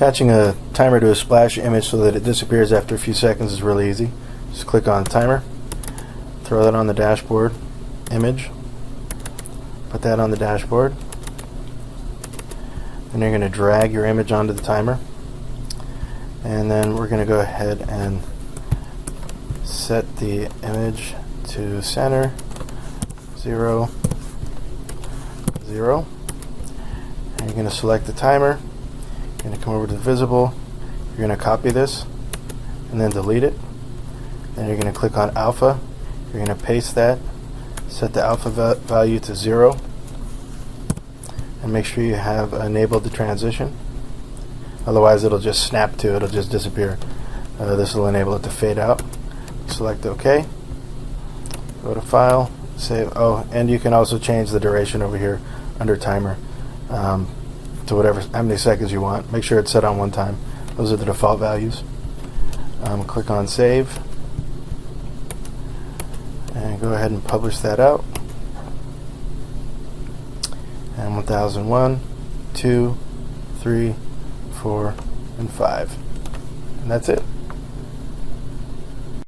Attaching a timer to a splash image so that it disappears after a few seconds is really easy. Just click on timer, throw that on the dashboard image, put that on the dashboard, and you're going to drag your image onto the timer, and then we're going to go ahead and set the image to center 0 0, and you're going to select the timer. You're going to come over to the visible, you're going to copy this and then delete it. Then you're going to click on alpha, you're going to paste that, set the alpha value to 0, and make sure you have enabled the transition. Otherwise it'll just snap to, it'll just disappear. This will enable it to fade out. Select OK, go to File, Save. Oh, and you can also change the duration over here under timer to whatever, how many seconds you want. Make sure it's set on 1 time. Those are the default values. Click on Save, and go ahead and publish that out. And 1001, 2, 3, 4, and 5. And that's it.